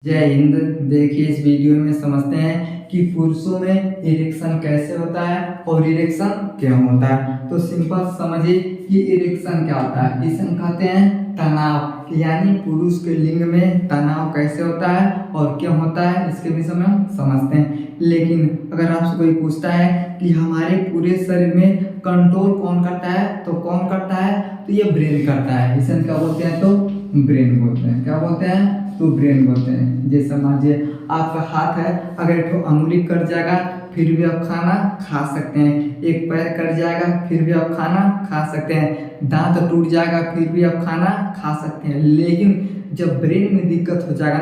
जय हिंद। देखिए इस वीडियो में समझते हैं कि पुरुषों में इरेक्शन कैसे होता है और इरेक्शन क्यों होता है। तो सिंपल समझिए कि इरेक्शन क्या होता है। इसे हम कहते हैं तनाव, यानी पुरुष के लिंग में तनाव कैसे होता है और क्यों होता है, इसके विषय में हम समझते हैं। लेकिन अगर आपसे कोई पूछता है कि हमारे पूरे शरीर में कंट्रोल कौन करता है, तो कौन करता है, तो ये ब्रेन करता है। इसे हम क्या बोलते हैं, तो ब्रेन बोलते हैं। क्या बोलते हैं, तो ब्रेन बोलते हैं। जैसे मानिए आपका हाथ है, अगर एक अंगुली कट जाएगा फिर भी आप खाना खा सकते हैं। एक पैर कट जाएगा फिर भी आप खाना खा सकते हैं। दांत टूट जाएगा फिर भी आप खाना खा सकते हैं। लेकिन जब ब्रेन में दिक्कत हो जाएगा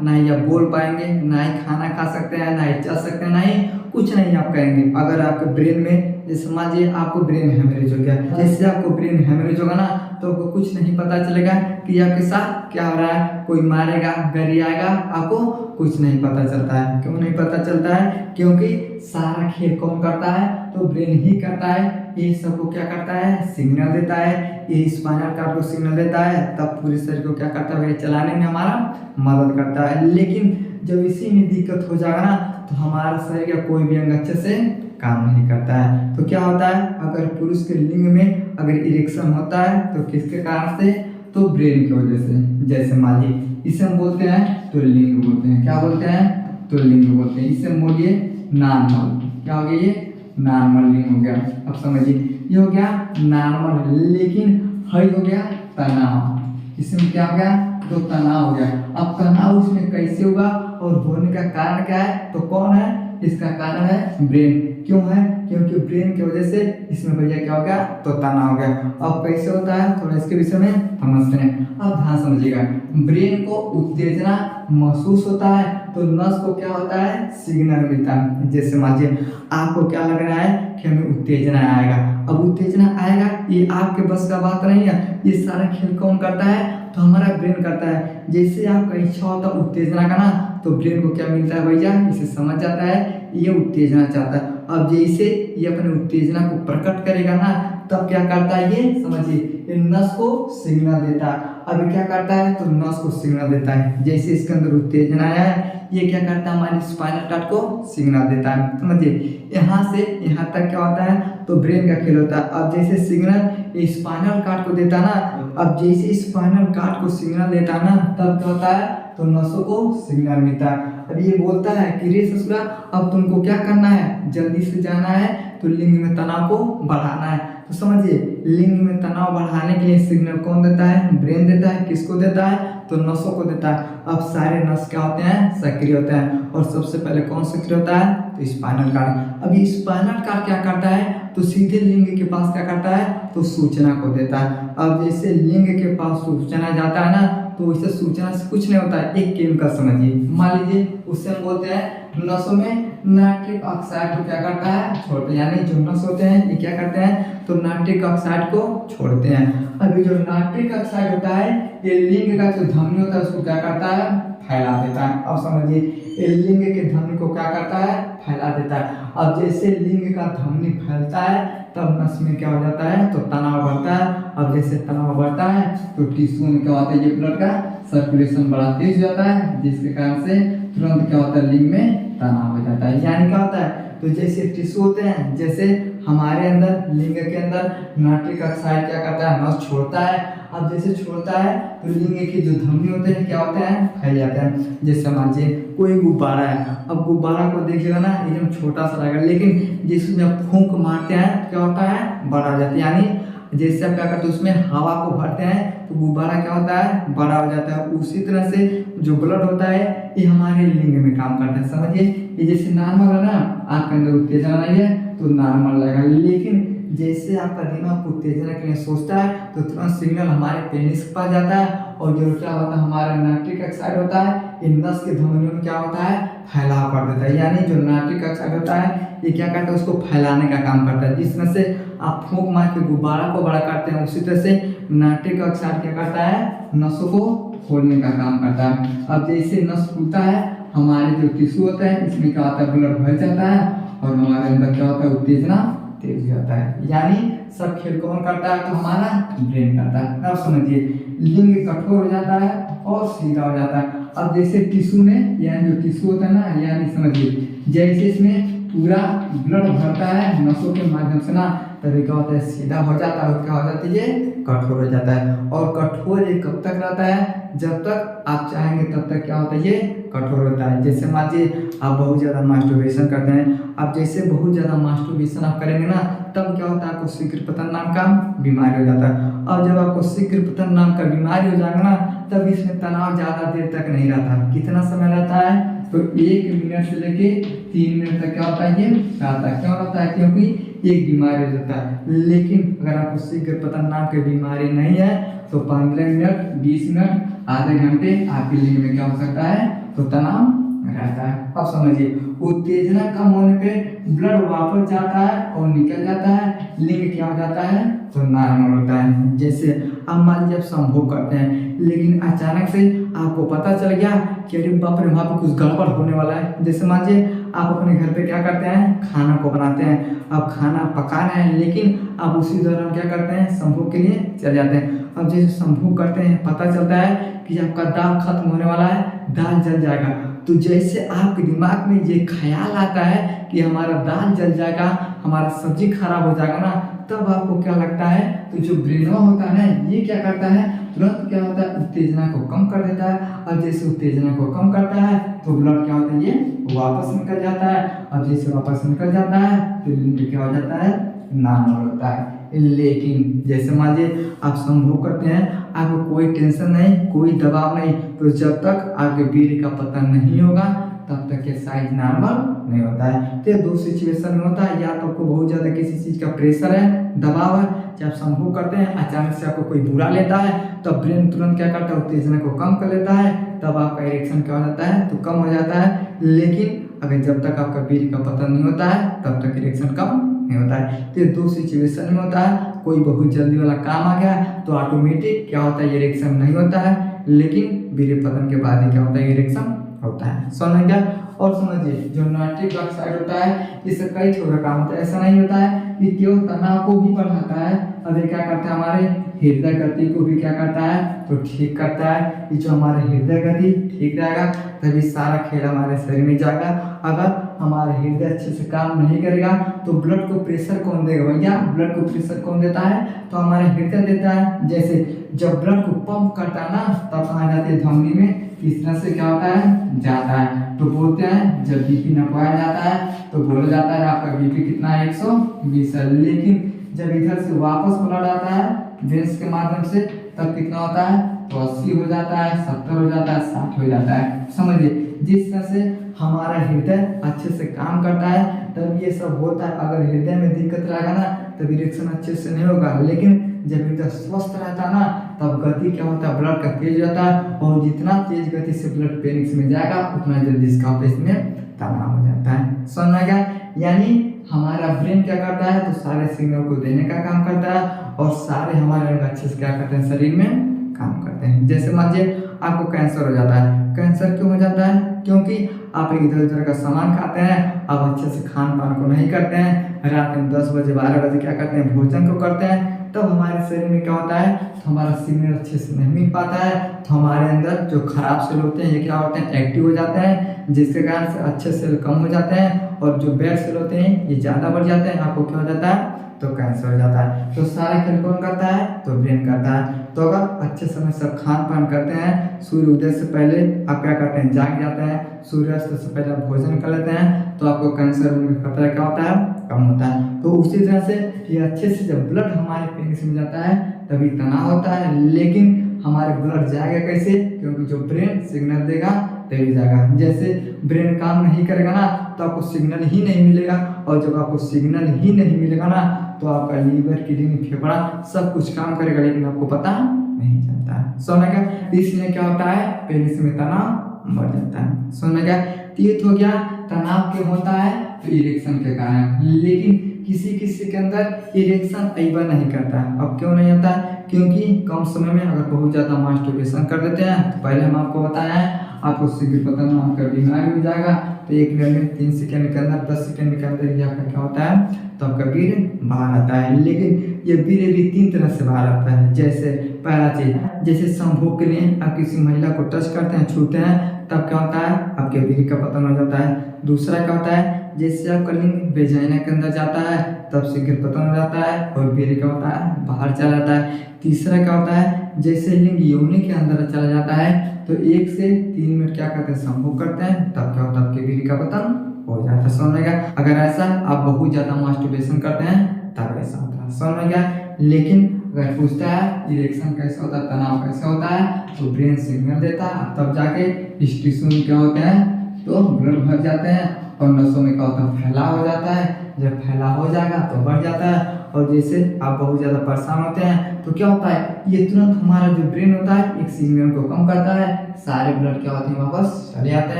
ना ही आप बोल पाएंगे, ना ही खाना खा सकते हैं, ना ही चल सकते हैं, ना ही कुछ नहीं आप कहेंगे। अगर आपके ब्रेन में, जैसे मानिए आपको ब्रेन हेमरेज हो गया, जैसे आपको ब्रेन हेमरेज होगा ना तो आपको कुछ नहीं पता चलेगा कि आपके साथ क्या हो रहा है। कोई मारेगा, गरी आएगा, आपको कुछ नहीं पता चलता है। क्यों नहीं पता चलता है? क्योंकि सारा खेल कौन करता है, तो ब्रेन ही करता है। ये सबको क्या करता है, सिग्नल देता है। ये स्पाइनल कॉर्ड को सिग्नल देता है, तब पूरे शरीर को क्या करता है, चलाने में हमारा मदद करता है। लेकिन जब इसी में दिक्कत हो जाएगा ना तो हमारा शरीर का कोई भी अंग अच्छे से काम नहीं करता है। तो क्या होता है, अगर पुरुष के लिंग में अगर इरेक्शन होता है तो किसके कारण से, तो ब्रेन की वजह से। जैसे मानिए इसे हम बोलते हैं तो लिंग बोलते हैं। क्या बोलते हैं, तो लिंग बोलते हैं। इसे हम बोलिए नॉर्मल। क्या हो गया, ये नॉर्मल लिंग हो गया। अब समझिए ये हो गया नॉर्मल, लेकिन हाई हो गया तनाव। इसमें क्या हो गया, तो तनाव हो गया। अब तनाव उसमें कैसे होगा और होने का कारण क्या है, तो कौन है, इसका कारण है ब्रेन। क्यों है, क्योंकि ब्रेन की वजह से इसमें भैया क्या हो गया, तो तनाव हो गया। अब कैसे होता है, थोड़ा इसके विषय में समझते हैं। अब ध्यान समझिएगा, ब्रेन को उत्तेजना महसूस होता है तो नस को क्या होता है, सिग्नल मिलता है। जैसे मानिए आपको क्या लग रहा है कि हमें उत्तेजना आएगा। अब उत्तेजना आएगा, ये आपके बस का बात नहीं है। ये सारा खेल कौन करता है, तो हमारा ब्रेन करता है। जैसे आपका इच्छा होता है उत्तेजना का ना, तो ब्रेन को क्या मिलता है भैया, इसे समझ जाता है ये उत्तेजना चाहता है। अब जैसे ये अपने उत्तेजना को प्रकट करेगा ना, तब क्या करता है, ये समझिए ये नस को सिग्नल देता है। अभी क्या करता है, तो नस को सिग्नल देता है। जैसे इसके अंदर उत्तेजना आया है, ये क्या करता है, हमारे स्पाइनल कॉर्ड को सिग्नल देता है। समझिए यहाँ से यहाँ तक क्या होता है, तो ब्रेन का खेल होता है। अब जैसे सिग्नल स्पाइनल कॉर्ड को देता ना, अब जैसे स्पाइनल कॉर्ड को सिग्नल देता ना, तब क्या होता है, तो नसों को सिग्नल मिलता है। अब ये बोलता है कि रे ससुरा, अब तुमको क्या करना है, जल्दी से जाना है, तो लिंग में तनाव को बढ़ाना है। तो समझिए लिंग में तनाव बढ़ाने के लिए सिग्नल कौन देता है, ब्रेन देता है। किसको देता है, तो नसों को देता है। अब सारे नस क्या होते हैं, सक्रिय होते हैं। और सबसे पहले कौन सक्रिय होता है, तो स्पाइनल कॉर्ड। अब ये स्पाइनल कॉर्ड क्या करता है, तो सीधे लिंग के पास क्या करता है, तो सूचना को देता है। अब जैसे लिंग के पास सूचना जाता है ना, तो इससे सूचना से कुछ नहीं होता है। एक केमिकल समझिए, मान लीजिए उससे हम बोलते हैं नसों में नाइट्रिक ऑक्साइड को क्या करता है, छोड़ते हैं। यानी जो नस होते हैं ये क्या करते हैं, तो नाइट्रिक ऑक्साइड को छोड़ते हैं। अभी जो नाइट्रिक ऑक्साइड होता है ये लिंग का जो धमनी होता है उसको क्या करता है, फैला देता है। अब समझिए ये लिंग के धमनी को क्या करता है, फैला देता है। अब जैसे लिंग का धमनी फैलता है तब नस में क्या हो जाता है, तो तनाव बढ़ता है। अब जैसे तनाव बढ़ता है तो टिश्यू में क्या होता है, ये ब्लड का सर्कुलेशन बड़ा तेज हो जाता है, जिसके कारण से तुरंत क्या होता है, लिंग में तनाव हो जाता है। यानी क्या होता है, तो जैसे टिश्यू होते हैं, जैसे हमारे अंदर लिंग के अंदर नाइट्रिक ऑक्साइड क्या करता है, नस छोड़ता है। अब जैसे छोड़ता है तो लिंग के जो धमनी होते हैं क्या होते हैं, फैल जाते हैं। जैसे मानिए कोई गुब्बारा है, अब गुब्बारा को देखिएगा ना एकदम छोटा सा लगेगा, लेकिन जिसमें आप फूंक मारते हैं क्या होता है, बड़ा हो जाता है। यानी जैसे आप क्या करते हैं उसमें हवा को भरते हैं तो गुब्बारा क्या होता है, बड़ा हो जाता है। उसी तरह से जो ब्लड होता है ये हमारे लिंग में काम करता है। समझिए ये जैसे नॉर्मल है ना, आपके अंदर उत्तेजना नहीं है तो नॉर्मल लगेगा। लेकिन जैसे आपका दिमाग उत्तेजना के लिए सोचता है तो तुरंत सिग्नल हमारे पेनिस के पास जाता है, और जो क्या होता है हमारा नाइट्रिक ऑक्साइड होता है ये नस के धमनियों में क्या होता है, फैलाव कर देता है। यानी जो नाइट्रिक ऑक्साइड होता है ये क्या करता है, उसको फैलाने का काम करता है। जिसमें से आप फूंक मार के गुब्बारा को बड़ा करते हैं, उसी तरह से नाइट्रिक ऑक्साइड क्या करता है, नसों को खोलने का काम करता है। अब जैसे नस खुलता है, हमारे जो टिश्यू होता है इसमें क्या होता है, ब्लड भर जाता है और हमारे अंदर क्या होता है, उत्तेजना तेज हो जाता है। यानी सब खेल कौन करता है, तो हमारा ब्रेन करता है। अब समझिए लिंग कठोर हो जाता है और सीधा हो जाता है। अब जैसे टिश्यू में, यानी जो टिश्यू होता है ना, यानी समझिए जैसे इसमें पूरा ब्लड भरता है नसों के माध्यम से ना, तभी क्या होता है सीधा हो जाता है, और क्या हो जाता है ये कठोर हो जाता है। और कठोर ये कब तक रहता है, जब तक आप चाहेंगे तब तक क्या होता है ये कठोर होता है। जैसे मान लीजिए आप बहुत ज़्यादा मास्टरबेशन करते हैं, अब जैसे बहुत ज़्यादा मास्टरबेशन आप करेंगे ना, तब क्या होता है आपको शीघ्रपतन नाम का बीमारी हो जाता है। और जब आपको शीघ्रपतन नाम का बीमारी हो जाएगा ना, तब इसमें तनाव ज़्यादा देर तक नहीं रहता। कितना समय रहता है, तो 1 मिनट से लेके 3 मिनट तक क्या होता है ये रहता है। क्यों रहता है, क्योंकि एक बीमारी हो जाता है। लेकिन अगर आपको शीघ्रपतन नाम की बीमारी नहीं है तो 15 मिनट, 20 मिनट, आधे घंटे आपके लिंग में क्या हो सकता है, तो तनाव रहता है। अब समझिए उत्तेजना कम होने पे ब्लड वापस जाता है और निकल जाता है, लिंग क्या हो जाता है, तो नॉर्मल होता है। जैसे अब मान लीजिए आप संभोग करते हैं, लेकिन अचानक से आपको पता चल गया कि अरे बाप रे वहाँ पे कुछ गड़बड़ होने वाला है। जैसे मान लीजिए आप अपने घर पे क्या करते हैं, खाना को बनाते हैं, अब खाना पकाना है, लेकिन आप उसी दौरान क्या करते हैं, संभोग के लिए चले जाते हैं। अब जैसे संभोग करते हैं, पता चलता है कि आपका दाल खत्म होने वाला है, दाल जल जाएगा, तो जैसे आपके दिमाग में ये ख्याल आता है कि हमारा दाल जल जाएगा, हमारा सब्जी खराब हो जाएगा ना, तब आपको क्या लगता है, तो जो ब्रेनवा होता है ना, ये क्या करता है, तुरंत क्या होता है उत्तेजना को कम कर देता है। और जैसे उत्तेजना को कम करता है तो ब्लड क्या होता है ये वापस निकल जाता है। और जैसे वापस निकल जाता है तो लिंग क्या हो जाता है, नॉर्मल होता है। लेकिन जैसे मान लीजिए आप संभोग करते हैं, आपको कोई टेंशन नहीं, कोई दबाव नहीं, तो जब तक आपके वीर्य का पतन नहीं होगा तब तक ये साइज नॉर्मल नहीं होता है। तो ये दो सिचुएशन में होता है, या तो आपको बहुत ज़्यादा किसी चीज़ का प्रेशर है, दबाव है, जब संभोग करते हैं अचानक से आपको कोई बुरा लेता है, तब ब्रेन तुरंत क्या करता है, उत्तेजना को कम कर लेता है, तब आपका इरेक्शन क्या हो जाता है, तो कम हो जाता है। लेकिन अगर जब तक आपका वीर्य का पतन नहीं होता है तब तक इरेक्शन कम नहीं होता है। तो ये दो सिचुएशन में होता है। कोई बहुत जल्दी वाला काम आ गया तो ऑटोमेटिक क्या होता है, इरेक्शन नहीं होता है, लेकिन वीर्य पतन के बाद ही क्या होता है, इरेक्शन होता है। समझ गया। और समझिए जो नाइट्रिक ऑक्साइड होता है, इससे कई छोटा काम होता है। ऐसा नहीं होता है कि केवल तनाव को भी बढ़ाता है, अब ये क्या करता है, हमारे हृदय गति को भी क्या करता है, तो ठीक करता है। ये जो हमारे हृदय गति ठीक रहेगा तभी सारा खेल हमारे शरीर में जाएगा। अगर हमारा हृदय अच्छे से काम नहीं करेगा तो ब्लड को प्रेशर कौन देगा भैया, ब्लड को प्रेशर कौन देता है, तो हमारा हृदय देता है। जैसे जब ब्लड को पंप करता है ना, तब कहाँ जाती है, धमनी में, इस तरह से क्या होता है, जाता है। तो बोलते हैं जब बीपी नपाया जाता है तो बोला जाता है आपका बीपी कितना है, 120 है। लेकिन जब इधर से वापस ब्लड आता है वेंस के माध्यम से, तब कितना होता है, तो 80 हो जाता है, 70 हो जाता है, 60 हो जाता है। समझिए जिस तरह से हमारा हृदय अच्छे से काम करता है तब ये सब होता है। अगर हृदय में दिक्कत रहेगा ना तब इरेक्शन अच्छे से नहीं होगा, लेकिन जब हृदय स्वस्थ रहता है ना तब गति क्या होता है, ब्लड का तेज रहता है, और जितना तेज गति से ब्लड पेनिक्स में जाएगा उतना जल्दी इसका होता है, इसमें तनाव हो जाता है। समझ में गया। यानी हमारा ब्रेन क्या करता है, तो सारे सिग्नल को देने का काम करता है, और सारे हमारे अंग अच्छे से क्या करते हैं, शरीर में काम करते हैं। जैसे मान लीजिए आपको कैंसर हो जाता है। कैंसर क्यों हो जाता है, क्योंकि आप इधर उधर का सामान खाते हैं, आप अच्छे से खान पान को नहीं करते हैं, रात में 10 बजे 12 बजे क्या करते हैं, भोजन को करते हैं, तब हमारे शरीर में क्या होता है, तो हमारा सिग्नल अच्छे से नहीं मिल पाता है, तो हमारे अंदर जो खराब सेल होते हैं ये क्या होते हैं, एक्टिव हो जाते हैं, जिसके कारण से अच्छे सेल कम हो जाते हैं, और जो बैड सेल होते हैं ये ज़्यादा बढ़ जाते हैं। आपको क्या हो जाता है, तो कैंसर हो जाता है। तो सारे खेल कौन करता है, तो ब्रेन करता है। तो अगर अच्छे समय से खान पान करते हैं, सूर्य उदय से पहले आप क्या करते हैं, जाग जाते हैं, सूर्यास्त से पहले आप भोजन कर लेते हैं, तो आपको कैंसर होने का खतरा क्या होता है, कम होता है। तो उसी तरह से ये अच्छे से जब ब्लड हमारे पेनिस में जाता है तभी तनाव होता है। लेकिन हमारे ब्लड जाएगा कैसे, क्योंकि जो ब्रेन सिग्नल देगा तभी जाएगा। जैसे ब्रेन काम नहीं करेगा ना तो आपको सिग्नल ही नहीं मिलेगा, और जब आपको सिग्नल ही नहीं मिलेगा ना तो आपका लीवर, किडनी, फेफड़ा सब कुछ काम करेगा, लेकिन आपको पता नहीं चलता है। समझ गया। इसलिए क्या होता है, पेनिस में तनाव बढ़ जाता है। समझ गया। तीर्थ हो गया, तनाव क्यों होता है, तो इरेक्शन के कारण। लेकिन किसी किसी के अंदर इरेक्शन अइबा नहीं करता है। अब क्यों नहीं होता है, क्योंकि कम समय में अगर बहुत ज़्यादा मास्टरबेशन कर देते हैं, तो पहले हम आपको बताया है आपको शीघ्र पतन नाम का बीमारी हो जाएगा। तो 1 मिनट में 3 सेकंड के अंदर 10 सेकंड के अंदर यह क्या होता है, तो आपका वीर्य बाहर आता है। लेकिन ये वीर्य भी 3 तरह से बाहर आता है। जैसे पहला चीज, जैसे संभोग के लिए आप किसी महिला को टच करते हैं, छूते हैं, तब क्या होता है, आपके वीर्य का पतन हो जाता है। दूसरा क्या होता है, जैसे आपका लिंग वेजाइना के अंदर जाता है तब शीघ्र पतन हो जाता है और वीर्य क्या होता है, बाहर चला जाता है। तीसरा क्या होता है, जैसे लिंग योनि के अंदर चला जाता है तो 1 से 3 मिनट क्या करते हैं, संभोग करते हैं, तब क्या होता है, आपके वीर्य का पतन हो जाता है। समझ में गया? अगर ऐसा आप बहुत ज्यादा मास्टरबेशन करते हैं तब ऐसा होता है। समझ में गया? लेकिन अगर पूछता है इरेक्शन कैसे होता है, तनाव कैसे होता है, तो ब्रेन सिग्नल देता है, तब जाके इस टिश्यू में क्या होते हैं, तो ब्लड भर जाते हैं और नसों में क्या होता है, फैलाव हो जाता है। जब फैलाव हो जाएगा तो बढ़ जाता है। और जैसे आप बहुत ज़्यादा परेशान होते हैं तो क्या होता है, ये तुरंत हमारा जो ब्रेन होता है एक सिग्नल को कम करता है, सारे ब्लड क्या होते हैं, वापस चले जाते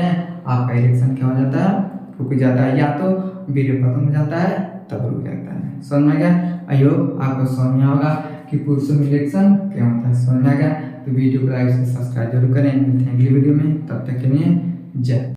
हैं। आपका इरेक्शन क्या हो जाता है, रुक जाता है, या तो वीर्य पतन हो जाता है तब रुक जाता है। समझ में गया? आई होप आपको समझ में होगा कि पुरुषों में इरेक्शन क्या होता है। समझ में आ गया? तो वीडियो को लाइक से सब्सक्राइब जरूर करें। मिलते हैं अगली वीडियो में, तब तक के लिए जय।